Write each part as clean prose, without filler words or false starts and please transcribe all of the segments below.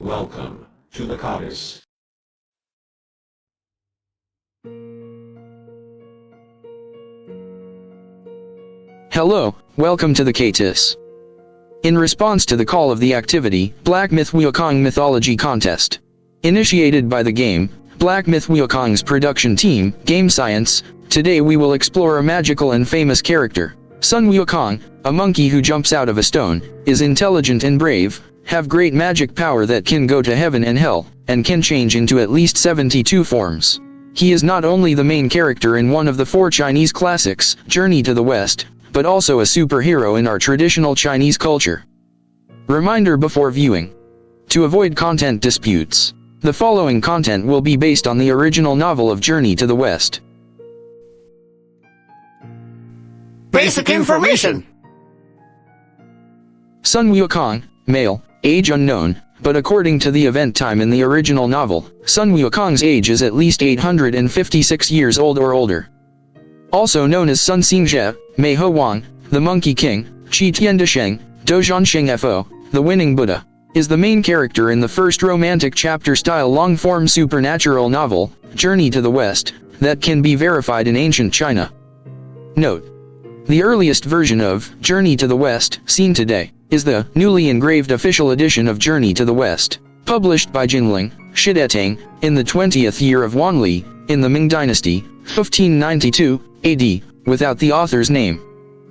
Welcome to the Goddess. Hello, welcome to the Catus. In response to the call of the activity, Blackmythwukong Mythology Contest. Initiated by the game, Blackmythwukong's production team, Game Science, today we will explore a magical and famous character. Sun-Wukong, a monkey who jumps out of a stone, is intelligent and brave, have great magic power that can go to heaven and hell, and can change into at least 72 forms. He is not only the main character in one of the 4 Chinese classics, Journey to the West, but also a superhero in our traditional Chinese culture. Reminder before viewing. To avoid content disputes, the following content will be based on the original novel of Journey to the West. Basic information. Sun-Wukong, male, age unknown, but according to the event time in the original novel, Sun-Wukong's age is at least 856 years old or older. Also known as Sun Xingzhe, Mei Ho Wang, the Monkey King, Qi Tiandesheng, Dozhansheng Fo, the Winning Buddha, is the main character in the first romantic chapter-style long-form supernatural novel, Journey to the West, that can be verified in ancient China. Note: the earliest version of Journey to the West, seen today, is the newly engraved official edition of Journey to the West, published by Jinling, Shidetang, in the 20th year of Wanli, in the Ming Dynasty, 1592 AD, without the author's name.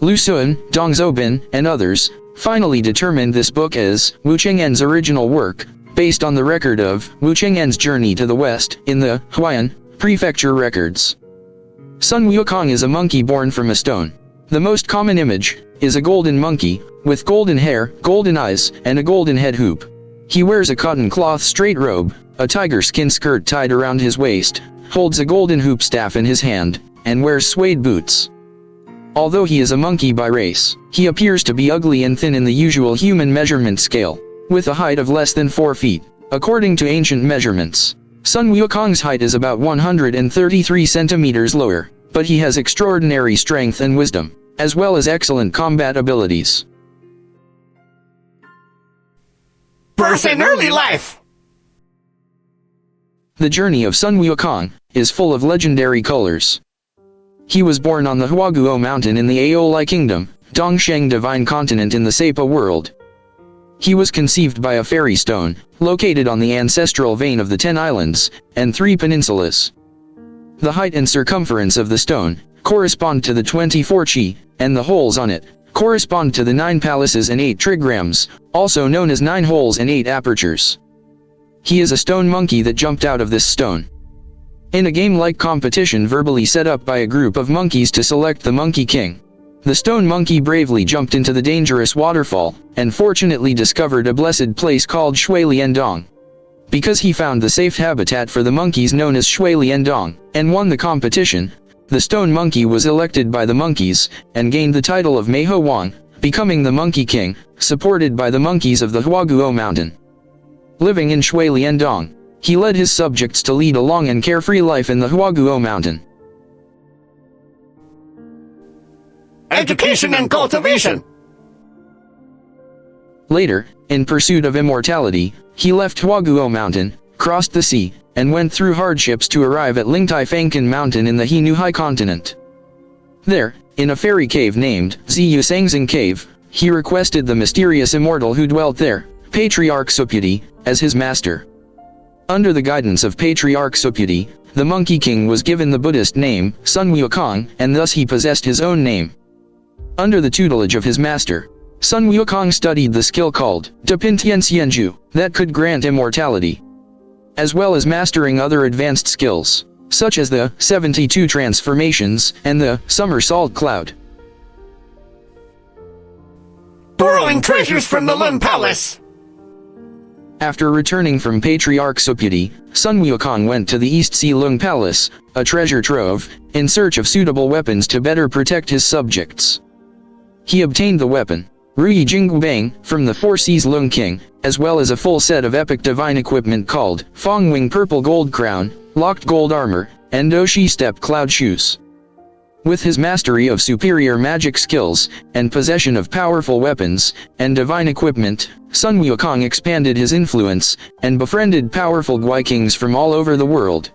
Lu Sun, Dong Zobin, and others finally determined this book as Wu Chengen's original work, based on the record of Wu Chengen's Journey to the West in the Huayan Prefecture records. Sun-Wukong is a monkey born from a stone. The most common image is a golden monkey, with golden hair, golden eyes, and a golden head hoop. He wears a cotton cloth straight robe, a tiger skin skirt tied around his waist, holds a golden hoop staff in his hand, and wears suede boots. Although he is a monkey by race, he appears to be ugly and thin in the usual human measurement scale, with a height of less than 4 feet, according to ancient measurements. Sun-Wukong's height is about 133 centimeters lower, but he has extraordinary strength and wisdom, as well as excellent combat abilities. Birth and early life. The journey of Sun-Wukong is full of legendary colors. He was born on the Huaguo mountain in the Aolai Kingdom, Dongsheng Divine Continent in the Sapa world. He was conceived by a fairy stone, located on the ancestral vein of the 10 islands, and 3 peninsulas. The height and circumference of the stone correspond to the 24 chi, and the holes on it correspond to the 9 palaces and 8 trigrams, also known as 9 holes and 8 apertures. He is a stone monkey that jumped out of this stone. In a game-like competition verbally set up by a group of monkeys to select the Monkey King, the stone monkey bravely jumped into the dangerous waterfall, and fortunately discovered a blessed place called Shui Liandong. Because he found the safe habitat for the monkeys known as Shui Liandong, and won the competition, the stone monkey was elected by the monkeys, and gained the title of Mei Ho Wang, becoming the Monkey King, supported by the monkeys of the Huaguo mountain. Living in Shui Liandong, he led his subjects to lead a long and carefree life in the Huaguo mountain. Education and cultivation. Later, in pursuit of immortality, he left Huaguo mountain, crossed the sea, and went through hardships to arrive at Lingtai Fangkan mountain in the He Nu Hai continent. There, in a fairy cave named Ziyu Sangzing Cave, he requested the mysterious immortal who dwelt there, Patriarch Suputi, as his master. Under the guidance of Patriarch Suputi, the Monkey King was given the Buddhist name, Sun-Wukong, and thus he possessed his own name. Under the tutelage of his master, Sun-Wukong studied the skill called Dapintian Xianju, that could grant immortality, as well as mastering other advanced skills, such as the 72 transformations and the somersault cloud. Borrowing treasures from the Lun Palace. After returning from Patriarch Suputi, Sun-Wukong went to the East Sea Lung Palace, a treasure trove, in search of suitable weapons to better protect his subjects. He obtained the weapon, Ruyi Jingbang, from the Four Seas Lung King, as well as a full set of epic divine equipment called Fong Wing Purple Gold Crown, Locked Gold Armor, and Doshi Step Cloud Shoes. With his mastery of superior magic skills, and possession of powerful weapons, and divine equipment, Sun-Wukong expanded his influence, and befriended powerful Gui kings from all over the world.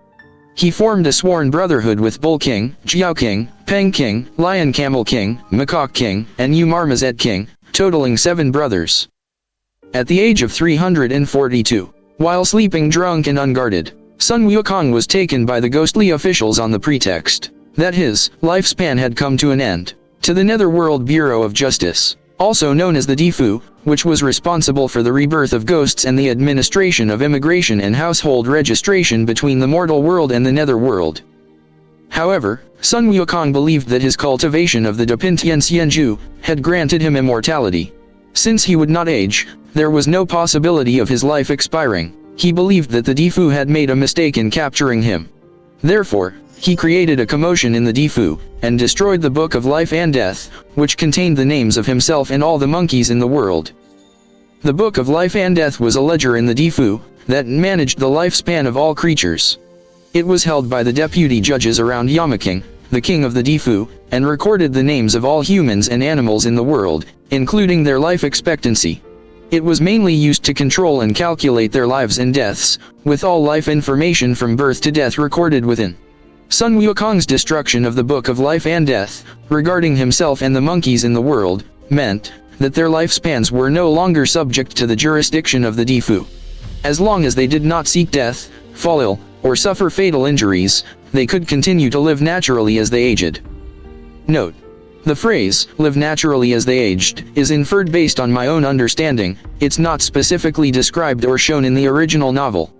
He formed a sworn brotherhood with Bull King, Jiao King, Peng King, Lion Camel King, Macaque King, and Yu Marmoset King, totaling 7 brothers. At the age of 342, while sleeping drunk and unguarded, Sun-Wukong was taken by the ghostly officials on the pretext that his lifespan had come to an end, to the Netherworld Bureau of Justice, also known as the Difu, which was responsible for the rebirth of ghosts and the administration of immigration and household registration between the mortal world and the Netherworld. However, Sun-Wukong believed that his cultivation of the Dapintian Xianju had granted him immortality. Since he would not age, there was no possibility of his life expiring. He believed that the Difu had made a mistake in capturing him. Therefore, he created a commotion in the Difu, and destroyed the Book of Life and Death, which contained the names of himself and all the monkeys in the world. The Book of Life and Death was a ledger in the Difu, that managed the lifespan of all creatures. It was held by the deputy judges around Yamaking, the king of the Difu, and recorded the names of all humans and animals in the world, including their life expectancy. It was mainly used to control and calculate their lives and deaths, with all life information from birth to death recorded within. Sun-Wukong's destruction of the Book of Life and Death, regarding himself and the monkeys in the world, meant that their lifespans were no longer subject to the jurisdiction of the Difu. As long as they did not seek death, fall ill, or suffer fatal injuries, they could continue to live naturally as they aged. Note: the phrase, live naturally as they aged, is inferred based on my own understanding. It's not specifically described or shown in the original novel.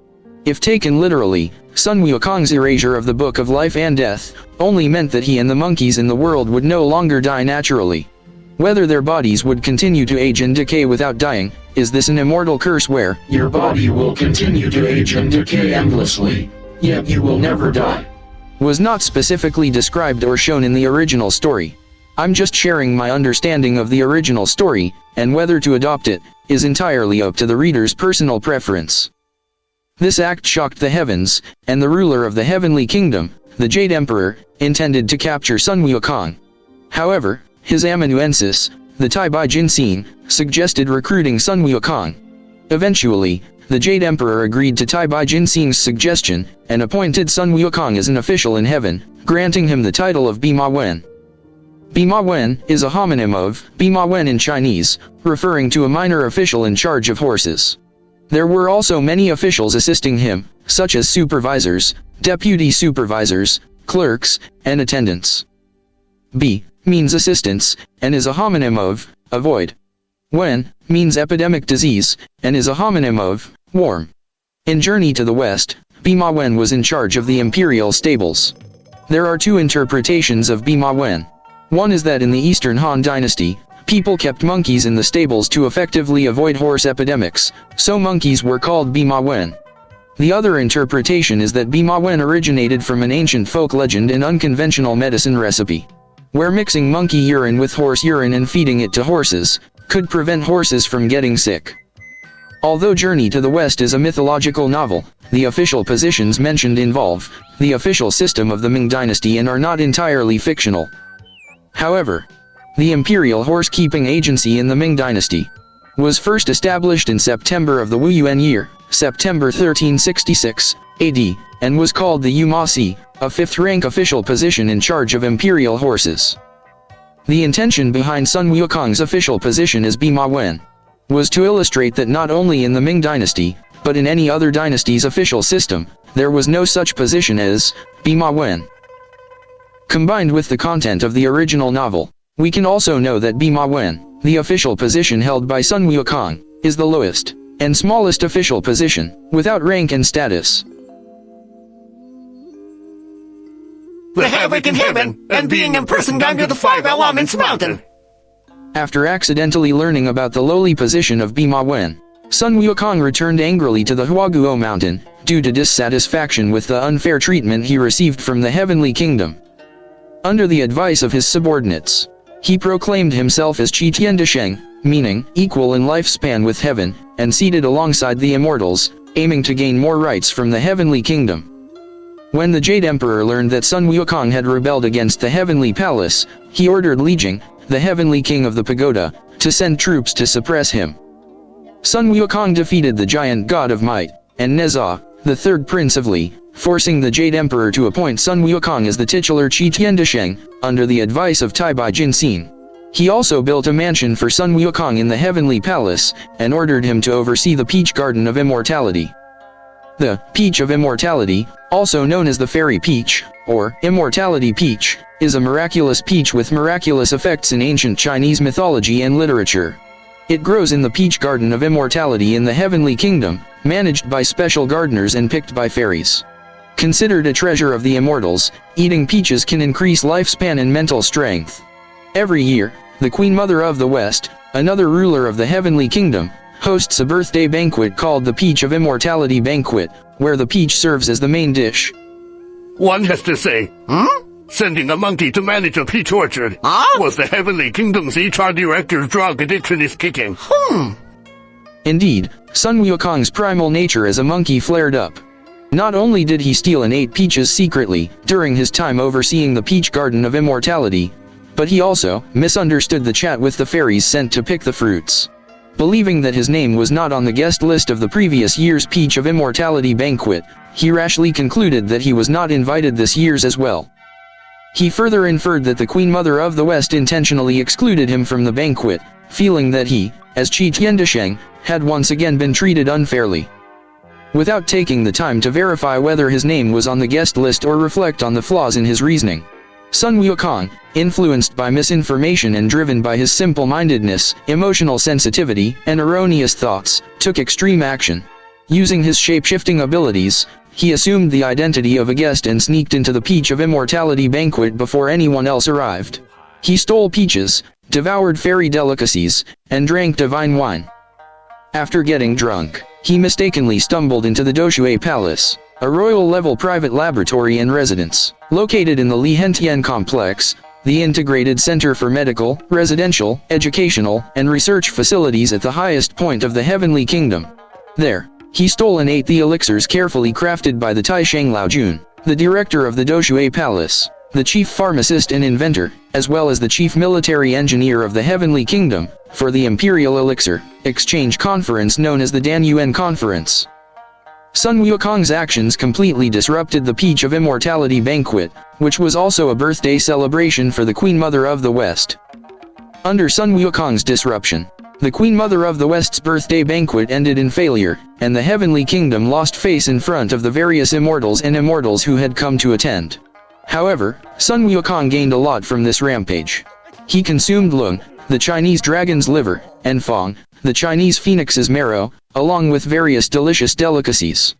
If taken literally, Sun-Wukong's erasure of the Book of Life and Death only meant that he and the monkeys in the world would no longer die naturally. Whether their bodies would continue to age and decay without dying, is this an immortal curse where Your body will continue to age and decay endlessly, yet you will never die. was not specifically described or shown in the original story. I'm just sharing my understanding of the original story, and whether to adopt it is entirely up to the reader's personal preference. This act shocked the heavens, and the ruler of the heavenly kingdom, the Jade Emperor, intended to capture Sun-Wukong. However, his amanuensis, the Tai Bai Jinxing, suggested recruiting Sun-Wukong. Eventually, the Jade Emperor agreed to Tai Bai Jinxing's suggestion, and appointed Sun-Wukong as an official in heaven, granting him the title of Bima Wen. Bima Wen is a homonym of Bima Wen in Chinese, referring to a minor official in charge of horses. There were also many officials assisting him, such as supervisors, deputy supervisors, clerks, and attendants. B means assistants, and is a homonym of avoid. Wen means epidemic disease, and is a homonym of warm. In Journey to the West, Bima Wen was in charge of the imperial stables. There are 2 interpretations of Bima Wen. One is that in the Eastern Han Dynasty, people kept monkeys in the stables to effectively avoid horse epidemics, so monkeys were called Bima Wen. The other interpretation is that Bima Wen originated from an ancient folk legend and unconventional medicine recipe, where mixing monkey urine with horse urine and feeding it to horses could prevent horses from getting sick. Although Journey to the West is a mythological novel, the official positions mentioned involve the official system of the Ming Dynasty and are not entirely fictional. However, the Imperial Horse-Keeping Agency in the Ming Dynasty was first established in September of the Wu Yuan year, September 1366 AD, and was called the Yu Ma Si, a 5th-rank official position in charge of imperial horses. The intention behind Sun-Wukong's official position as Bima Wen was to illustrate that not only in the Ming Dynasty, but in any other dynasty's official system, there was no such position as Bima Wen. Combined with the content of the original novel, we can also know that Bima Wen, the official position held by Sun-Wukong, is the lowest and smallest official position, without rank and status. The havoc in heaven, and being imprisoned under the 5 Elements Mountain. After accidentally learning about the lowly position of Bima Wen, Sun-Wukong returned angrily to the Huaguo Mountain, due to dissatisfaction with the unfair treatment he received from the Heavenly Kingdom. Under the advice of his subordinates, he proclaimed himself as Qi Tian Desheng, meaning equal in lifespan with heaven, and seated alongside the immortals, aiming to gain more rights from the Heavenly Kingdom. When the Jade Emperor learned that Sun-Wukong had rebelled against the Heavenly Palace, he ordered Li Jing, the Heavenly King of the Pagoda, to send troops to suppress him. Sun-Wukong defeated the giant god of might, and Neza, the third prince of Li, forcing the Jade Emperor to appoint Sun-Wukong as the titular Qi Tiandisheng, under the advice of Tai Bai Jinxin. He also built a mansion for Sun-Wukong in the Heavenly Palace, and ordered him to oversee the Peach Garden of Immortality. The Peach of Immortality, also known as the Fairy Peach, or Immortality Peach, is a miraculous peach with miraculous effects in ancient Chinese mythology and literature. It grows in the Peach Garden of Immortality in the Heavenly Kingdom, managed by special gardeners and picked by fairies. Considered a treasure of the immortals, eating peaches can increase lifespan and mental strength. Every year, the Queen Mother of the West, another ruler of the Heavenly Kingdom, hosts a birthday banquet called the Peach of Immortality Banquet, where the peach serves as the main dish. One has to say, sending a monkey to manage a peach orchard was the Heavenly Kingdom's HR director's drug addiction is kicking. Indeed, Sun-Wukong's primal nature as a monkey flared up. Not only did he steal and ate peaches secretly, during his time overseeing the Peach Garden of Immortality, but he also misunderstood the chat with the fairies sent to pick the fruits. Believing that his name was not on the guest list of the previous year's Peach of Immortality banquet, he rashly concluded that he was not invited this year's as well. He further inferred that the Queen Mother of the West intentionally excluded him from the banquet, feeling that he, as Qi Tiandisheng, had once again been treated unfairly. Without taking the time to verify whether his name was on the guest list or reflect on the flaws in his reasoning, Sun-Wukong, influenced by misinformation and driven by his simple-mindedness, emotional sensitivity, and erroneous thoughts, took extreme action. Using his shape-shifting abilities, he assumed the identity of a guest and sneaked into the Peach of Immortality banquet before anyone else arrived. He stole peaches, devoured fairy delicacies, and drank divine wine. After getting drunk, he mistakenly stumbled into the Doshui Palace, a royal-level private laboratory and residence, located in the Li Hentian Complex, the integrated center for medical, residential, educational, and research facilities at the highest point of the Heavenly Kingdom. There, he stole and ate the elixirs carefully crafted by the Taisheng Laojun, the director of the Doshui Palace, the chief pharmacist and inventor, as well as the chief military engineer of the Heavenly Kingdom, for the Imperial Elixir Exchange Conference known as the Danyuan Conference. Sun-Wukong's actions completely disrupted the Peach of Immortality banquet, which was also a birthday celebration for the Queen Mother of the West. Under Sun-Wukong's disruption, the Queen Mother of the West's birthday banquet ended in failure, and the Heavenly Kingdom lost face in front of the various immortals and immortals who had come to attend. However, Sun-Wukong gained a lot from this rampage. He consumed Lung, the Chinese dragon's liver, and Fong, the Chinese phoenix's marrow, along with various delicious delicacies.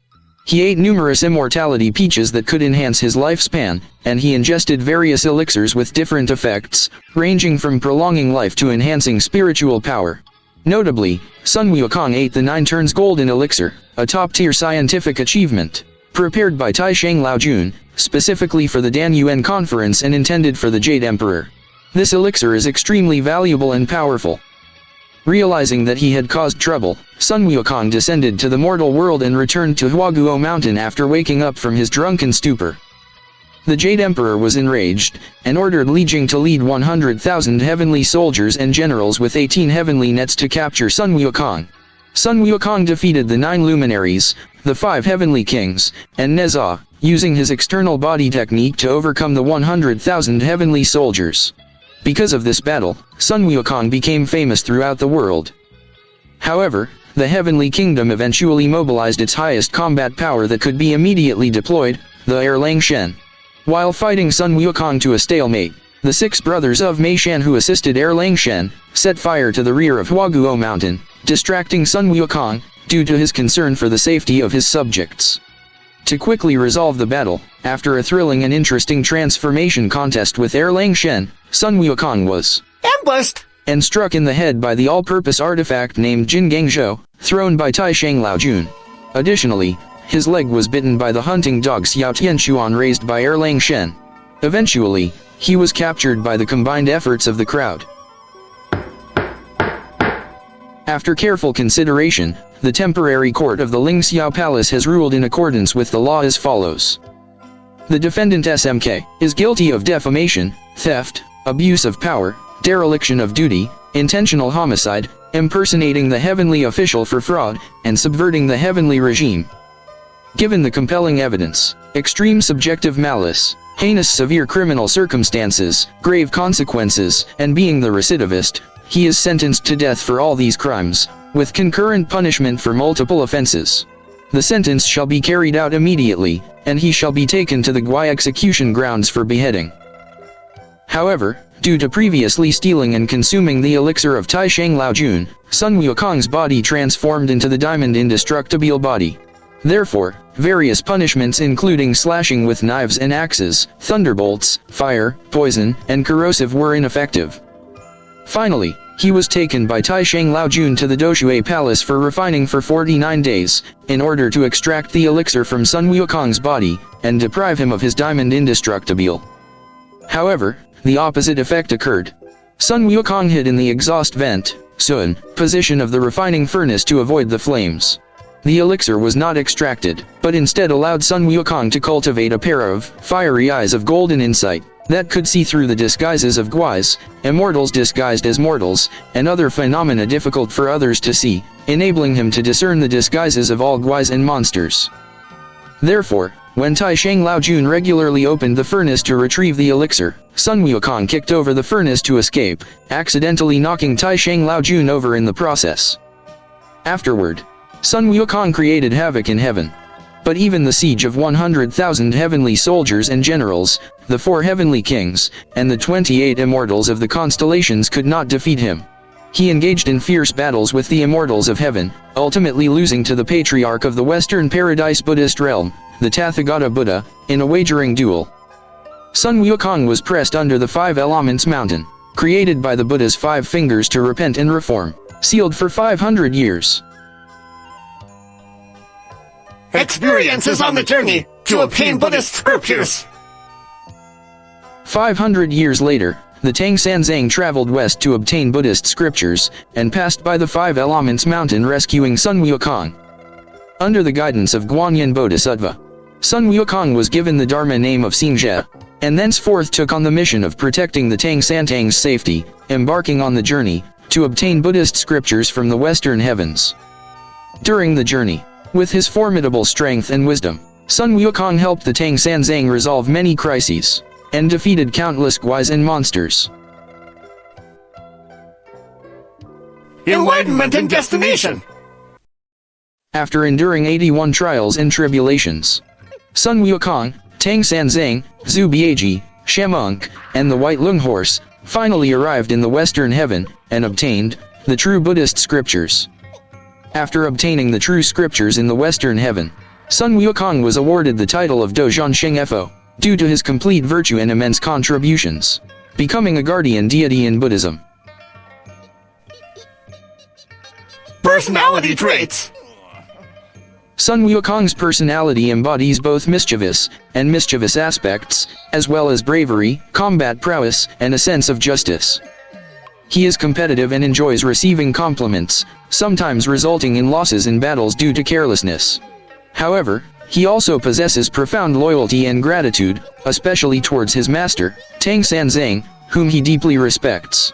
He ate numerous immortality peaches that could enhance his lifespan, and he ingested various elixirs with different effects, ranging from prolonging life to enhancing spiritual power. Notably, Sun-Wukong ate the 9 turns golden elixir, a top-tier scientific achievement, prepared by Taisheng Laojun, specifically for the Danyuan Conference and intended for the Jade Emperor. This elixir is extremely valuable and powerful. Realizing that he had caused trouble, Sun-Wukong descended to the mortal world and returned to Huaguo Mountain after waking up from his drunken stupor. The Jade Emperor was enraged, and ordered Li Jing to lead 100,000 heavenly soldiers and generals with 18 heavenly nets to capture Sun-Wukong. Sun-Wukong defeated the 9 luminaries, the 5 heavenly kings, and Neza, using his external body technique to overcome the 100,000 heavenly soldiers. Because of this battle, Sun-Wukong became famous throughout the world. However, the Heavenly Kingdom eventually mobilized its highest combat power that could be immediately deployed, the Erlang Shen. While fighting Sun-Wukong to a stalemate, the 6 brothers of Mei Shan who assisted Erlang Shen, set fire to the rear of Huaguo Mountain, distracting Sun-Wukong, due to his concern for the safety of his subjects. To quickly resolve the battle, after a thrilling and interesting transformation contest with Erlang Shen, Sun-Wukong was ambushed and struck in the head by the all-purpose artifact named Jin Gangzhou, thrown by Taisheng Laojun. Additionally, his leg was bitten by the hunting dog Xiao Tianchuan raised by Erlang Shen. Eventually, he was captured by the combined efforts of the crowd. After careful consideration, the temporary court of the Lingxiao Palace has ruled in accordance with the law as follows. The defendant SMK is guilty of defamation, theft, abuse of power, dereliction of duty, intentional homicide, impersonating the heavenly official for fraud, and subverting the heavenly regime. Given the compelling evidence, extreme subjective malice, heinous severe criminal circumstances, grave consequences, and being the recidivist, he is sentenced to death for all these crimes, with concurrent punishment for multiple offenses. The sentence shall be carried out immediately, and he shall be taken to the Gui execution grounds for beheading. However, due to previously stealing and consuming the elixir of Tai Shang Lao Jun, Sun-Wukong's body transformed into the diamond indestructible body. Therefore, various punishments including slashing with knives and axes, thunderbolts, fire, poison, and corrosive were ineffective. Finally, he was taken by Tai Shang Lao Jun to the Doshui Palace for refining for 49 days, in order to extract the elixir from Sun-Wukong's body, and deprive him of his diamond indestructible. However, the opposite effect occurred. Sun-Wukong hid in the exhaust vent, Sun, position of the refining furnace to avoid the flames. The elixir was not extracted, but instead allowed Sun-Wukong to cultivate a pair of fiery eyes of golden insight that could see through the disguises of Guis, immortals disguised as mortals, and other phenomena difficult for others to see, enabling him to discern the disguises of all Guis and monsters. Therefore, when Tai Shang Lao Jun regularly opened the furnace to retrieve the elixir, Sun-Wukong kicked over the furnace to escape, accidentally knocking Tai Shang Lao Jun over in the process. Afterward, Sun-Wukong created havoc in heaven. But even the siege of 100,000 heavenly soldiers and generals, the 4 heavenly kings, and the 28 immortals of the constellations could not defeat him. He engaged in fierce battles with the immortals of heaven, ultimately losing to the patriarch of the Western Paradise Buddhist realm, the Tathagata Buddha, in a wagering duel. Sun-Wukong was pressed under the 5 elements mountain, created by the Buddha's 5 fingers to repent and reform, sealed for 500 years. Experiences on the journey to obtain Buddhist scriptures. 500 years later, the Tang Sanzang traveled west to obtain Buddhist scriptures, and passed by the 5 elements mountain rescuing Sun-Wukong. Under the guidance of Guanyin Bodhisattva, Sun-Wukong was given the Dharma name of Xingzhe, and thenceforth took on the mission of protecting the Tang Santang's safety, embarking on the journey to obtain Buddhist scriptures from the western heavens. During the journey, with his formidable strength and wisdom, Sun-Wukong helped the Tang Sanzang resolve many crises, and defeated countless Guis and monsters. Enlightenment and destination. After enduring 81 trials and tribulations, Sun-Wukong, Tang Sanzang, Zhu Bieji, Shamunk, and the White Lung Horse finally arrived in the western heaven, and obtained the true Buddhist scriptures. After obtaining the true scriptures in the western heaven, Sun-Wukong was awarded the title of Dozhan Shengfo, due to his complete virtue and immense contributions, becoming a guardian deity in Buddhism. Personality traits. Sun-Wukong's personality embodies both mischievous and mischievous aspects, as well as bravery, combat prowess, and a sense of justice. He is competitive and enjoys receiving compliments, sometimes resulting in losses in battles due to carelessness. However, he also possesses profound loyalty and gratitude, especially towards his master, Tang Sanzang, whom he deeply respects.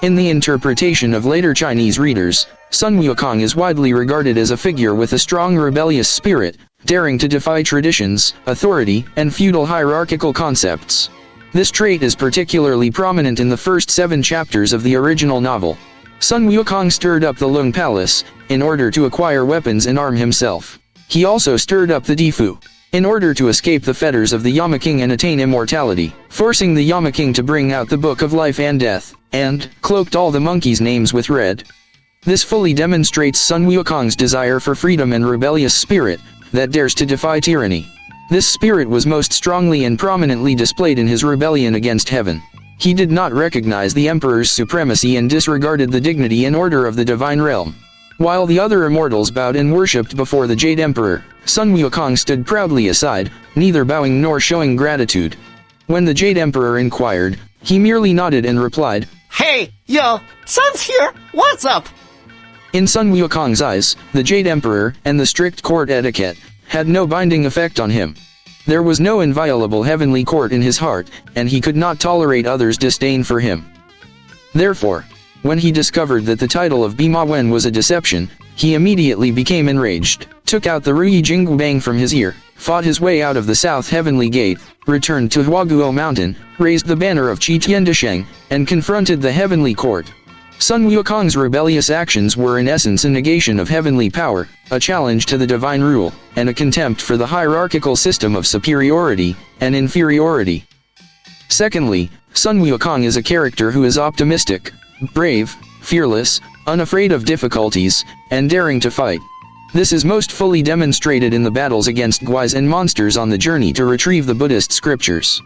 In the interpretation of later Chinese readers, Sun-Wukong is widely regarded as a figure with a strong rebellious spirit, daring to defy traditions, authority, and feudal hierarchical concepts. This trait is particularly prominent in the first 7 chapters of the original novel. Sun-Wukong stirred up the Lung Palace, in order to acquire weapons and arm himself. He also stirred up the Difu, in order to escape the fetters of the Yamaking and attain immortality, forcing the Yamaking to bring out the Book of Life and Death, and cloaked all the monkeys' names with red. This fully demonstrates Sun-Wukong's desire for freedom and rebellious spirit, that dares to defy tyranny. This spirit was most strongly and prominently displayed in his rebellion against heaven. He did not recognize the Emperor's supremacy and disregarded the dignity and order of the divine realm. While the other immortals bowed and worshipped before the Jade Emperor, Sun-Wukong stood proudly aside, neither bowing nor showing gratitude. When the Jade Emperor inquired, he merely nodded and replied, Hey, yo, Sun's here, what's up? In Sun-Wukong's eyes, the Jade Emperor and the strict court etiquette had no binding effect on him. There was no inviolable heavenly court in his heart, and he could not tolerate others' disdain for him. Therefore, when he discovered that the title of Bima Wen was a deception, he immediately became enraged, took out the Ruyi Jinggu Bang from his ear, fought his way out of the south heavenly gate, returned to Huaguo mountain, raised the banner of Qi Tiandesheng, and confronted the heavenly court. Sun-Wukong's rebellious actions were in essence a negation of heavenly power, a challenge to the divine rule, and a contempt for the hierarchical system of superiority and inferiority. Secondly, Sun-Wukong is a character who is optimistic, brave, fearless, unafraid of difficulties, and daring to fight. This is most fully demonstrated in the battles against guais and monsters on the journey to retrieve the Buddhist scriptures.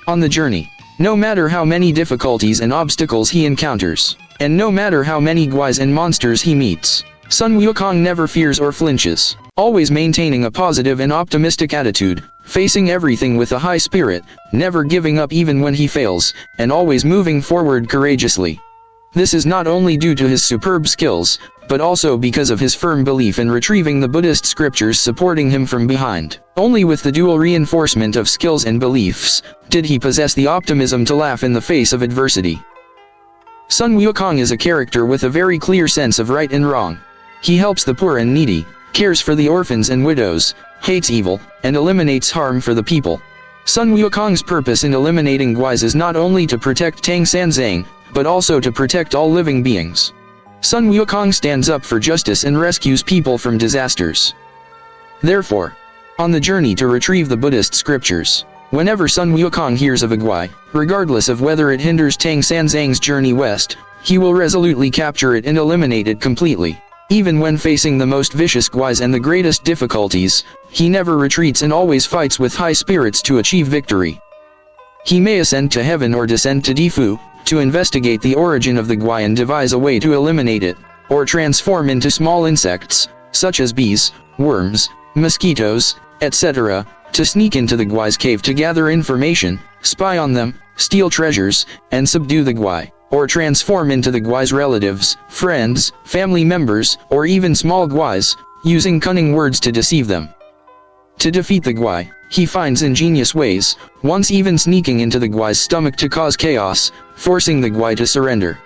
On the journey, no matter how many difficulties and obstacles he encounters, and no matter how many guais and monsters he meets, Sun-Wukong never fears or flinches, always maintaining a positive and optimistic attitude, facing everything with a high spirit, never giving up even when he fails, and always moving forward courageously. This is not only due to his superb skills, but also because of his firm belief in retrieving the Buddhist scriptures supporting him from behind. Only with the dual reinforcement of skills and beliefs did he possess the optimism to laugh in the face of adversity. Sun-Wukong is a character with a very clear sense of right and wrong. He helps the poor and needy, cares for the orphans and widows, hates evil, and eliminates harm for the people. Sun-Wukong's purpose in eliminating guais is not only to protect Tang Sanzang, but also to protect all living beings. Sun-Wukong stands up for justice and rescues people from disasters. Therefore, on the journey to retrieve the Buddhist scriptures, whenever Sun-Wukong hears of a guai, regardless of whether it hinders Tang Sanzang's journey west, he will resolutely capture it and eliminate it completely. Even when facing the most vicious guais and the greatest difficulties, he never retreats and always fights with high spirits to achieve victory. He may ascend to heaven or descend to Difu, to investigate the origin of the guai and devise a way to eliminate it, or transform into small insects, such as bees, worms, mosquitoes, etc., to sneak into the guai's cave to gather information, spy on them, steal treasures, and subdue the guai, or transform into the guai's relatives, friends, family members, or even small guais, using cunning words to deceive them. To defeat the guai, he finds ingenious ways, once even sneaking into the guai's stomach to cause chaos, forcing the guai to surrender.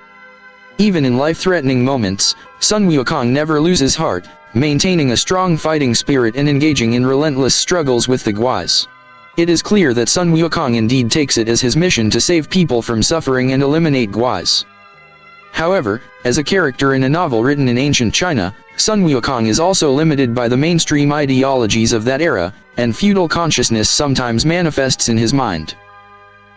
Even in life-threatening moments, Sun-Wukong never loses heart, maintaining a strong fighting spirit and engaging in relentless struggles with the guais. It is clear that Sun-Wukong indeed takes it as his mission to save people from suffering and eliminate guais. However, as a character in a novel written in ancient China, Sun-Wukong is also limited by the mainstream ideologies of that era, and feudal consciousness sometimes manifests in his mind.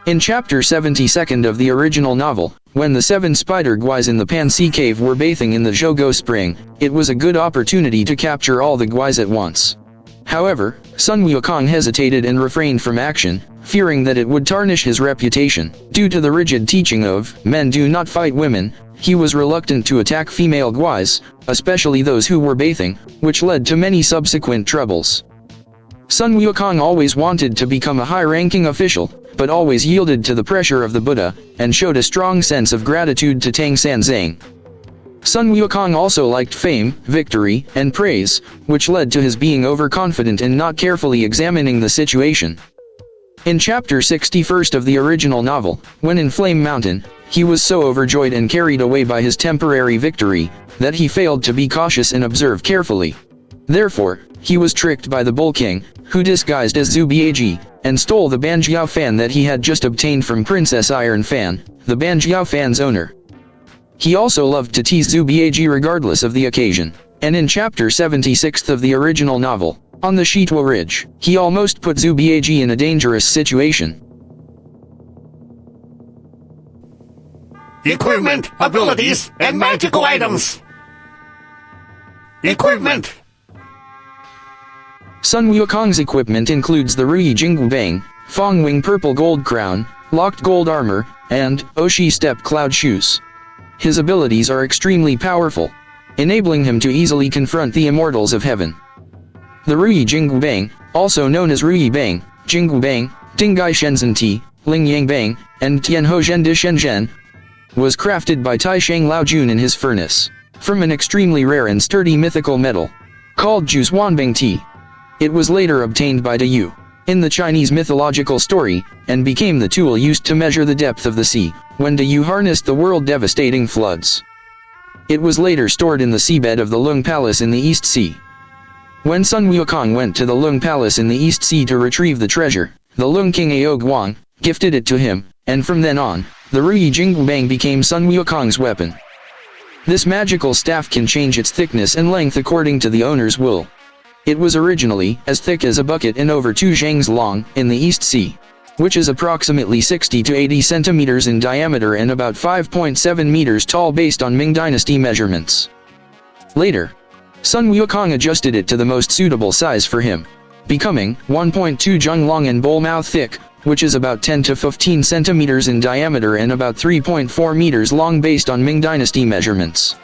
In chapter 72 of the original novel, when the 7 spider guais in the Pansi cave were bathing in the Zhougo spring, it was a good opportunity to capture all the guais at once. However, Sun-Wukong hesitated and refrained from action, fearing that it would tarnish his reputation. Due to the rigid teaching of men do not fight women, he was reluctant to attack female guais, especially those who were bathing, which led to many subsequent troubles. Sun-Wukong always wanted to become a high-ranking official, but always yielded to the pressure of the Buddha, and showed a strong sense of gratitude to Tang Sanzang. Sun-Wukong also liked fame, victory, and praise, which led to his being overconfident and not carefully examining the situation. In chapter 61 of the original novel, when in Flame Mountain, he was so overjoyed and carried away by his temporary victory, that he failed to be cautious and observe carefully. Therefore, he was tricked by the Bull King, who disguised as Zubiaji, and stole the Banjiao fan that he had just obtained from Princess Iron Fan, the Banjiao fan's owner. He also loved to tease Zubiaji regardless of the occasion, and in chapter 76 of the original novel, on the Shitwa Ridge, he almost put Zubiaji in a dangerous situation. Equipment, abilities, and magical items. Equipment. Sun-Wukong's equipment includes the Ruyi Jinggu Bang, Fongwing Purple Gold Crown, Locked Gold Armor, and Oshi Step Cloud Shoes. His abilities are extremely powerful, enabling him to easily confront the immortals of heaven. The Ruyi Jinggu Bang, also known as Ruyi Bang, Jinggu Bang, Dingai Shenzhen Ti, Ling Yang Bang, and Tianho Zhen Di Shenzhen, was crafted by Tai Shang Lao Jun in his furnace, from an extremely rare and sturdy mythical metal, called Juzhuanbing Ti. It was later obtained by De Yu, in the Chinese mythological story, and became the tool used to measure the depth of the sea, when Du harnessed the world-devastating floods. It was later stored in the seabed of the Lung Palace in the East Sea. When Sun-Wukong went to the Lung Palace in the East Sea to retrieve the treasure, the Lung King Aoguang gifted it to him, and from then on, the Ruyi Jingbang became Sun-Wukong's weapon. This magical staff can change its thickness and length according to the owner's will. It was originally as thick as a bucket and over 2 zhangs long in the East Sea, which is approximately 60 to 80 centimeters in diameter and about 5.7 meters tall based on Ming Dynasty measurements. Later, Sun-Wukong adjusted it to the most suitable size for him, becoming 1.2 zhang long and bowl mouth thick, which is about 10 to 15 centimeters in diameter and about 3.4 meters long based on Ming Dynasty measurements.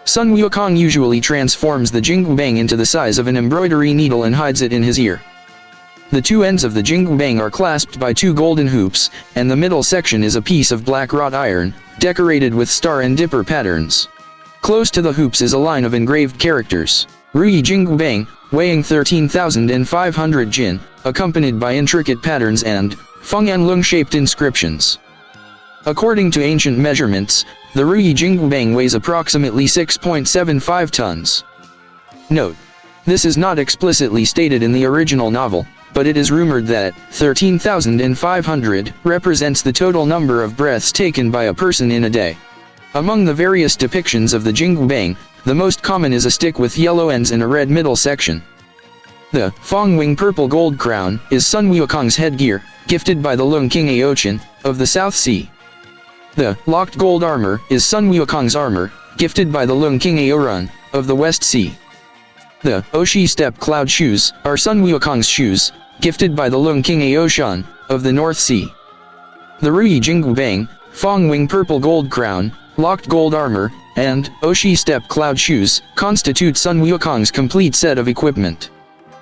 Sun-Wukong usually transforms the Jingbang into the size of an embroidery needle and hides it in his ear. The 2 ends of the Jingbang are clasped by 2 golden hoops, and the middle section is a piece of black wrought iron, decorated with star and dipper patterns. Close to the hoops is a line of engraved characters, Ruyi Jingbang, weighing 13,500 jin, accompanied by intricate patterns and Feng'an Lung-shaped inscriptions. According to ancient measurements, the Ruyi Jingbang weighs approximately 6.75 tons. Note: this is not explicitly stated in the original novel, but it is rumored that 13,500 represents the total number of breaths taken by a person in a day. Among the various depictions of the Jingbang, the most common is a stick with yellow ends and a red middle section. The Fongwing purple gold crown is Sun-Wukong's headgear, gifted by the Lung King Aochin of the South Sea. The locked gold armor is Sun-Wukong's armor, gifted by the Lung King Aorun of the West Sea. The Oshi step cloud shoes are Sun-Wukong's shoes, gifted by the Lung King Aoshun of the North Sea. The Ruyi Jingbang, Fongwing purple gold crown, locked gold armor, and Oshi step cloud shoes constitute Sun-Wukong's complete set of equipment.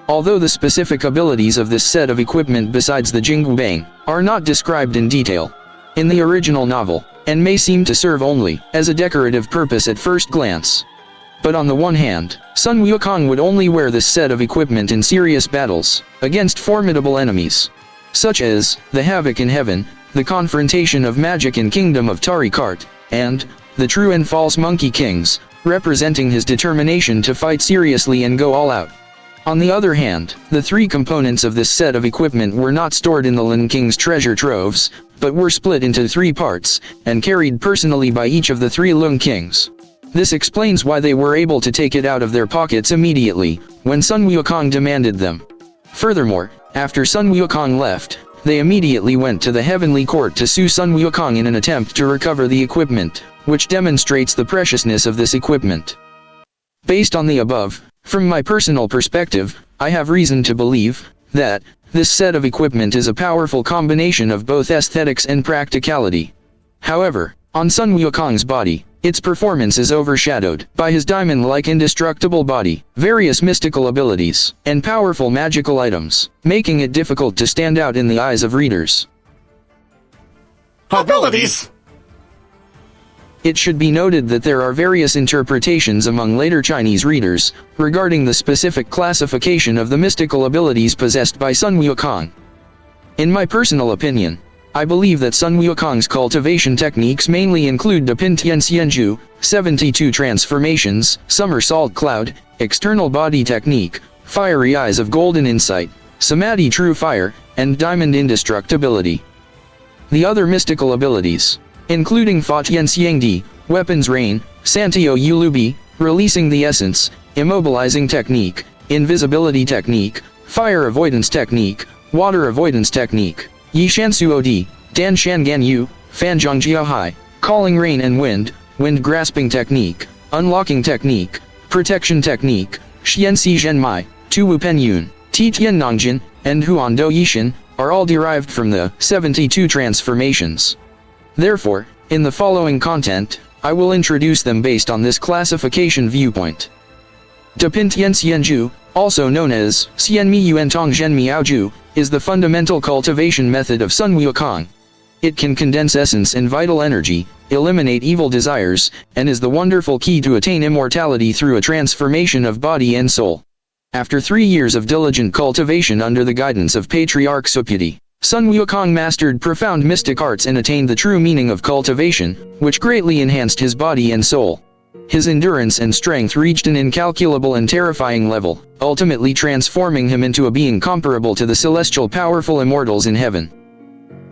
Although the specific abilities of this set of equipment besides the Jingbang are not described in detail in the original novel, and may seem to serve only as a decorative purpose at first glance. But on the one hand, Sun-Wukong would only wear this set of equipment in serious battles against formidable enemies, such as the Havoc in Heaven, the confrontation of magic in Kingdom of Tarikart, and the True and False Monkey Kings, representing his determination to fight seriously and go all out. On the other hand, the 3 components of this set of equipment were not stored in the Lin King's treasure troves, but were split into 3 parts, and carried personally by each of the 3 Lung Kings. This explains why they were able to take it out of their pockets immediately, when Sun-Wukong demanded them. Furthermore, after Sun-Wukong left, they immediately went to the Heavenly Court to sue Sun-Wukong in an attempt to recover the equipment, which demonstrates the preciousness of this equipment. Based on the above, from my personal perspective, I have reason to believe that this set of equipment is a powerful combination of both aesthetics and practicality. However, on Sun-Wukong's body, its performance is overshadowed by his diamond-like indestructible body, various mystical abilities, and powerful magical items, making it difficult to stand out in the eyes of readers. Abilities! It should be noted that there are various interpretations among later Chinese readers regarding the specific classification of the mystical abilities possessed by Sun-Wukong. In my personal opinion, I believe that Sun-Wukong's cultivation techniques mainly include Dapin Tian Xianju, 72 transformations, somersault cloud, external body technique, fiery eyes of golden insight, samadhi true fire, and diamond indestructibility. The other mystical abilities, including Fa Tian Xiangdi, weapons rain, Santio Yulubi, releasing the essence, immobilizing technique, invisibility technique, fire avoidance technique, water avoidance technique, Yishansu Odi, Dan Shangan Yu, Fanzhong Jiaohai, calling rain and wind grasping technique, unlocking technique, protection technique, Xianxi Zhenmai, Tu Pen Yun, Ti Tian Nangjin, and Huan Do Yishan, are all derived from the 72 transformations. Therefore, in the following content, I will introduce them based on this classification viewpoint. Dapin Tian Xianju, also known as Xianmi Yuan Tong Zhen Miaoju, is the fundamental cultivation method of Sun-Wukong. It can condense essence and vital energy, eliminate evil desires, and is the wonderful key to attain immortality through a transformation of body and soul. After 3 years of diligent cultivation under the guidance of Patriarch Supyati, Sun-Wukong mastered profound mystic arts and attained the true meaning of cultivation, which greatly enhanced his body and soul. His endurance and strength reached an incalculable and terrifying level, ultimately transforming him into a being comparable to the celestial powerful immortals in heaven.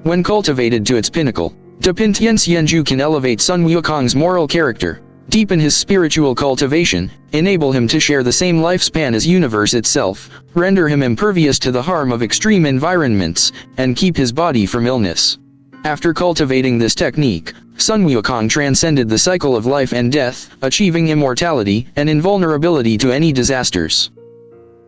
When cultivated to its pinnacle, Dapin Tianxianju can elevate Sun-Wukong's moral character, deepen his spiritual cultivation, enable him to share the same lifespan as universe itself, render him impervious to the harm of extreme environments, and keep his body from illness. After cultivating this technique, Sun-Wukong transcended the cycle of life and death, achieving immortality and invulnerability to any disasters.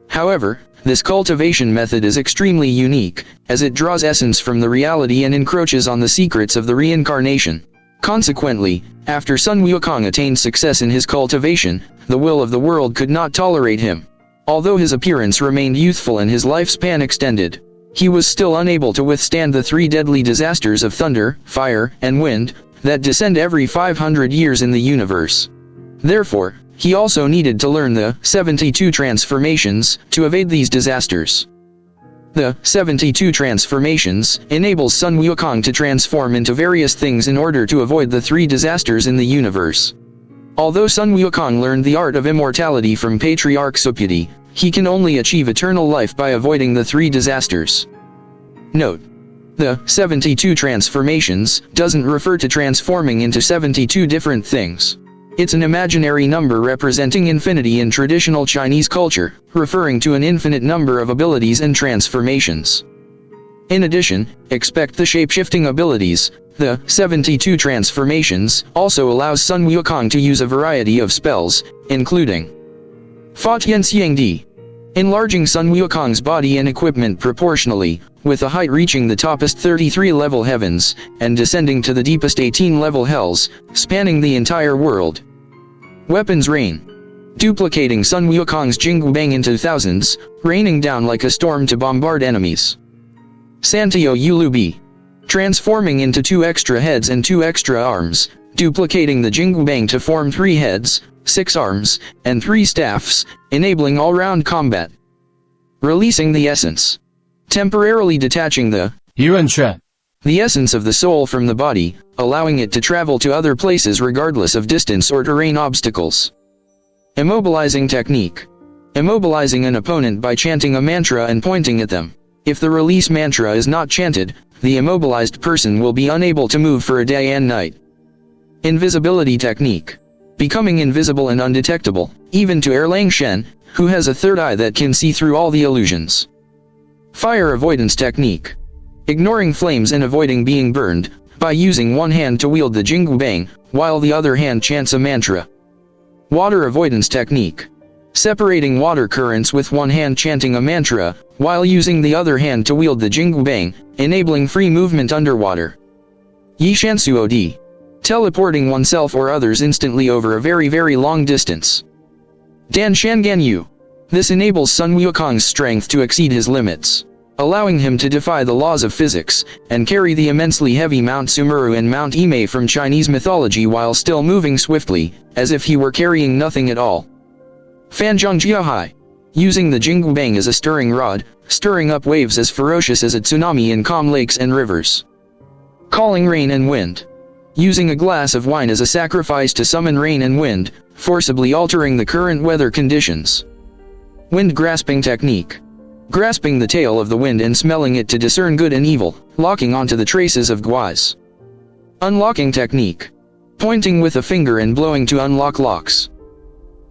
However, this cultivation method is extremely unique, as it draws essence from the reality and encroaches on the secrets of the reincarnation. Consequently, after Sun-Wukong attained success in his cultivation, the will of the world could not tolerate him. Although his appearance remained youthful and his lifespan extended, he was still unable to withstand the 3 deadly disasters of thunder, fire, and wind, that descend every 500 years in the universe. Therefore, he also needed to learn the 72 transformations to evade these disasters. The 72 transformations enables Sun-Wukong to transform into various things in order to avoid the 3 disasters in the universe. Although Sun-Wukong learned the art of immortality from Patriarch Supyati, he can only achieve eternal life by avoiding the 3 disasters. Note: the 72 transformations doesn't refer to transforming into 72 different things. It's an imaginary number representing infinity in traditional Chinese culture, referring to an infinite number of abilities and transformations. In addition, expect the shape-shifting abilities. The 72 transformations also allows Sun-Wukong to use a variety of spells, including Fa Tian Xiang Di, enlarging Sun-Wukong's body and equipment proportionally, with a height reaching the toppest 33-level heavens, and descending to the deepest 18-level hells, spanning the entire world. Weapons Rain, duplicating Sun-Wukong's Jinggu Bang into thousands, raining down like a storm to bombard enemies. Santio Yulubi, transforming into 2 extra heads and 2 extra arms, duplicating the Jinggu Bang to form 3 heads, 6 arms, and 3 staffs, enabling all-round combat. Releasing the Essence, temporarily detaching the essence of the soul from the body, allowing it to travel to other places regardless of distance or terrain obstacles. Immobilizing Technique, immobilizing an opponent by chanting a mantra and pointing at them. If the release mantra is not chanted, the immobilized person will be unable to move for a day and night. Invisibility Technique, becoming invisible and undetectable, even to Erlang Shen, who has a third eye that can see through all the illusions. Fire Avoidance Technique, ignoring flames and avoiding being burned, by using one hand to wield the Jinggu Bang, while the other hand chants a mantra. Water Avoidance Technique, separating water currents with one hand chanting a mantra, while using the other hand to wield the Jinggu Bang, enabling free movement underwater. Yishansuo Di, teleporting oneself or others instantly over a very long distance. Dan Shangan Yu, this enables Sun-Wukong's strength to exceed his limits, allowing him to defy the laws of physics, and carry the immensely heavy Mount Sumeru and Mount Imei from Chinese mythology while still moving swiftly, as if he were carrying nothing at all. Fanzhong Jiahai, using the Jinggu Bang as a stirring rod, stirring up waves as ferocious as a tsunami in calm lakes and rivers. Calling Rain and Wind, using a glass of wine as a sacrifice to summon rain and wind, forcibly altering the current weather conditions. Wind Grasping Technique, grasping the tail of the wind and smelling it to discern good and evil, locking onto the traces of guais. Unlocking Technique, pointing with a finger and blowing to unlock locks.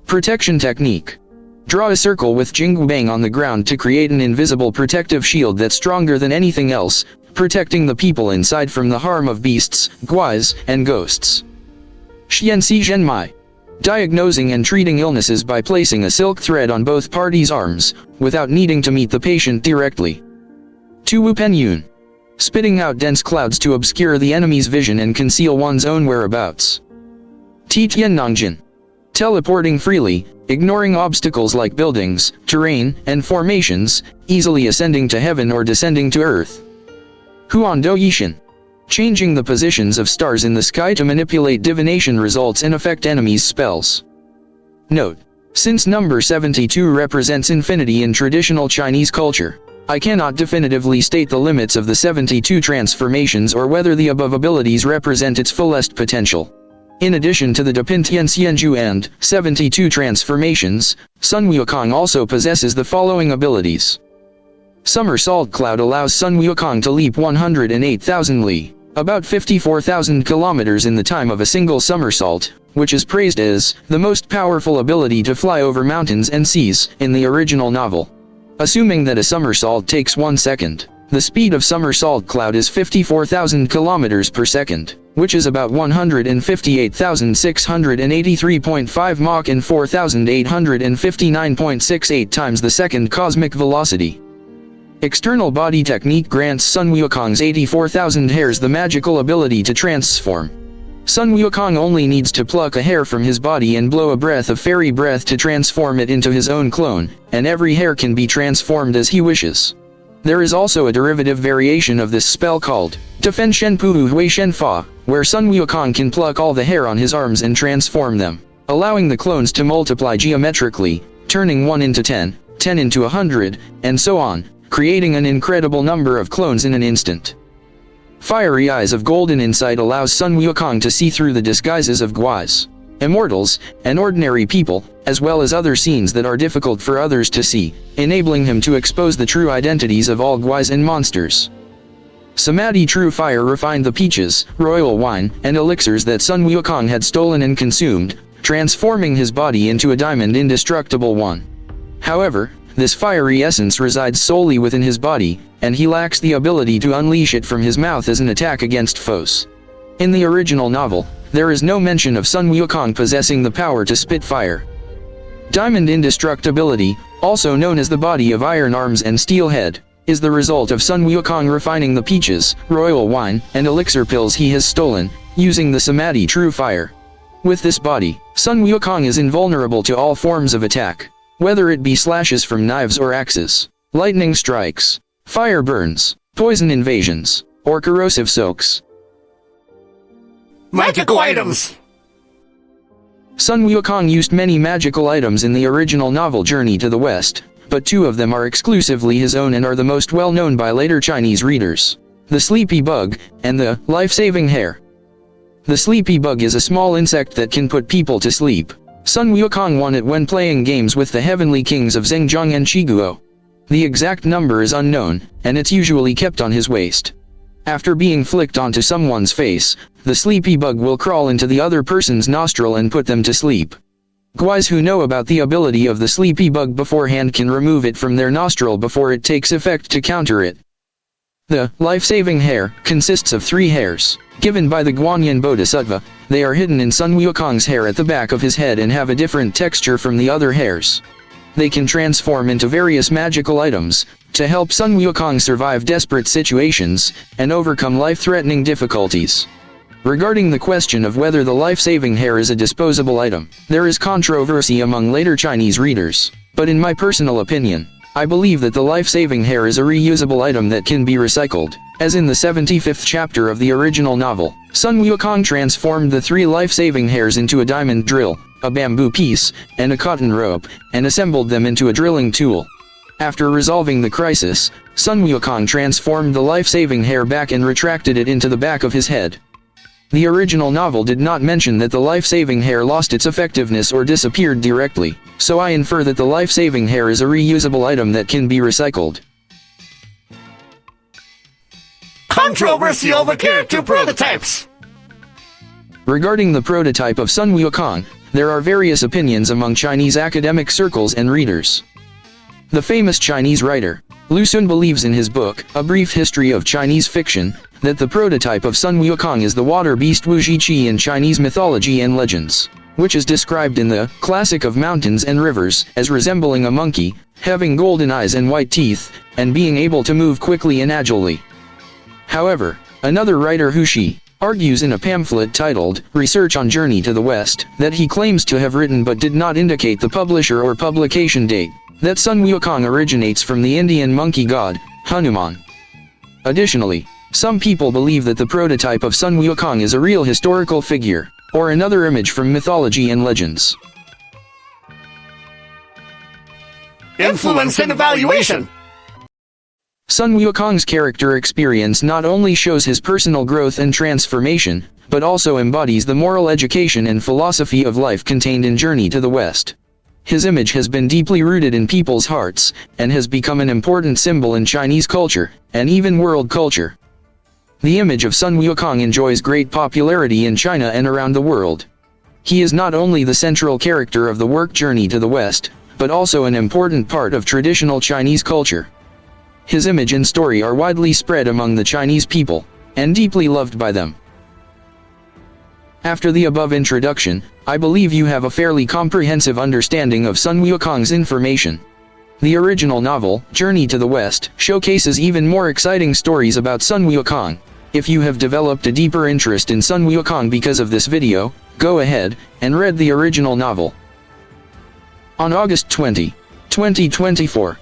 Protection Technique, draw a circle with Jinggu Bang on the ground to create an invisible protective shield that's stronger than anything else, protecting the people inside from the harm of beasts, guais, and ghosts. Xianxi Zhenmai, diagnosing and treating illnesses by placing a silk thread on both parties' arms, without needing to meet the patient directly. Tu Wu Pen Yun, spitting out dense clouds to obscure the enemy's vision and conceal one's own whereabouts. Ti Tian Nangjin, teleporting freely, ignoring obstacles like buildings, terrain, and formations, easily ascending to heaven or descending to earth. Huan Do Yishan, changing the positions of stars in the sky to manipulate divination results and affect enemies' spells. Note: Since number 72 represents infinity in traditional Chinese culture, I cannot definitively state the limits of the 72 transformations or whether the above abilities represent its fullest potential. In addition to the Depintian Xianju and 72 transformations, Sun-Wukong also possesses the following abilities. Somersault Cloud allows Sun-Wukong to leap 108,000 li, about 54,000 kilometers in the time of a single somersault, which is praised as the most powerful ability to fly over mountains and seas in the original novel. Assuming that a somersault takes 1 second, the speed of Somersault Cloud is 54,000 kilometers per second, which is about 158,683.5 Mach and 4,859.68 times the second cosmic velocity. External body technique grants Sun-Wukong's 84,000 hairs the magical ability to transform. Sun-Wukong only needs to pluck a hair from his body and blow a breath of fairy breath to transform it into his own clone, and every hair can be transformed as he wishes. There is also a derivative variation of this spell called Defen Shen Pu Hui Shen Fa, where Sun-Wukong can pluck all the hair on his arms and transform them, allowing the clones to multiply geometrically, turning 1 into 10, 10 into 100, and so on, creating an incredible number of clones in an instant. Fiery Eyes of Golden Insight allows Sun-Wukong to see through the disguises of guais, immortals, and ordinary people, as well as other scenes that are difficult for others to see, enabling him to expose the true identities of all guais and monsters. Samadhi True Fire refined the peaches, royal wine, and elixirs that Sun-Wukong had stolen and consumed, transforming his body into a diamond indestructible one. However, this fiery essence resides solely within his body, and he lacks the ability to unleash it from his mouth as an attack against foes. In the original novel, there is no mention of Sun-Wukong possessing the power to spit fire. Diamond indestructibility, also known as the body of iron arms and steel head, is the result of Sun-Wukong refining the peaches, royal wine, and elixir pills he has stolen, using the Samadhi True Fire. With this body, Sun-Wukong is invulnerable to all forms of attack, whether it be slashes from knives or axes, lightning strikes, fire burns, poison invasions, or corrosive soaks. Magical items! Sun-Wukong used many magical items in the original novel Journey to the West, but 2 of them are exclusively his own and are the most well known by later Chinese readers: the sleepy bug, and the life-saving hair. The sleepy bug is a small insect that can put people to sleep. Sun-Wukong won it when playing games with the heavenly kings of Zhenjiang and Chiguo. The exact number is unknown, and it's usually kept on his waist. After being flicked onto someone's face, the sleepy bug will crawl into the other person's nostril and put them to sleep. Guais who know about the ability of the sleepy bug beforehand can remove it from their nostril before it takes effect to counter it. The life-saving hair consists of 3 hairs, given by the Guanyin Bodhisattva. They are hidden in Sun-Wukong's hair at the back of his head and have a different texture from the other hairs. They can transform into various magical items, to help Sun-Wukong survive desperate situations, and overcome life-threatening difficulties. Regarding the question of whether the life-saving hair is a disposable item, there is controversy among later Chinese readers, but in my personal opinion, I believe that the life-saving hair is a reusable item that can be recycled. As in the 75th chapter of the original novel, Sun-Wukong transformed the 3 life-saving hairs into a diamond drill, a bamboo piece, and a cotton rope, and assembled them into a drilling tool. After resolving the crisis, Sun-Wukong transformed the life-saving hair back and retracted it into the back of his head. The original novel did not mention that the life-saving hair lost its effectiveness or disappeared directly, so I infer that the life-saving hair is a reusable item that can be recycled. Controversy over character prototypes! Regarding the prototype of Sun-Wukong, there are various opinions among Chinese academic circles and readers. The famous Chinese writer, Lu Xun believes in his book, A Brief History of Chinese Fiction, that the prototype of Sun-Wukong is the water beast Wujiqi in Chinese mythology and legends, which is described in the Classic of Mountains and Rivers as resembling a monkey, having golden eyes and white teeth, and being able to move quickly and agilely. However, another writer Hu Shi argues in a pamphlet titled Research on Journey to the West that he claims to have written but did not indicate the publisher or publication date, that Sun-Wukong originates from the Indian monkey god, Hanuman. Additionally, some people believe that the prototype of Sun-Wukong is a real historical figure, or another image from mythology and legends. Influence and evaluation. Sun-Wukong's character experience not only shows his personal growth and transformation, but also embodies the moral education and philosophy of life contained in Journey to the West. His image has been deeply rooted in people's hearts, and has become an important symbol in Chinese culture, and even world culture. The image of Sun-Wukong enjoys great popularity in China and around the world. He is not only the central character of the work Journey to the West, but also an important part of traditional Chinese culture. His image and story are widely spread among the Chinese people, and deeply loved by them. After the above introduction, I believe you have a fairly comprehensive understanding of Sun-Wukong's information. The original novel, Journey to the West, showcases even more exciting stories about Sun-Wukong. If you have developed a deeper interest in Sun-Wukong because of this video, go ahead and read the original novel. On August 20, 2024,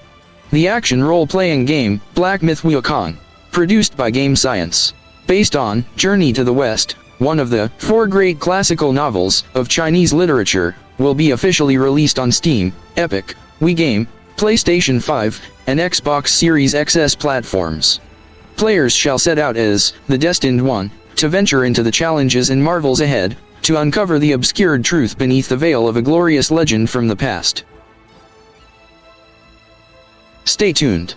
the action role-playing game, Blackmythwukong, produced by Game Science, based on Journey to the West, one of the 4 great classical novels of Chinese literature, will be officially released on Steam, Epic, WeGame, PlayStation 5, and Xbox Series XS platforms. Players shall set out as the Destined One, to venture into the challenges and marvels ahead, to uncover the obscured truth beneath the veil of a glorious legend from the past. Stay tuned.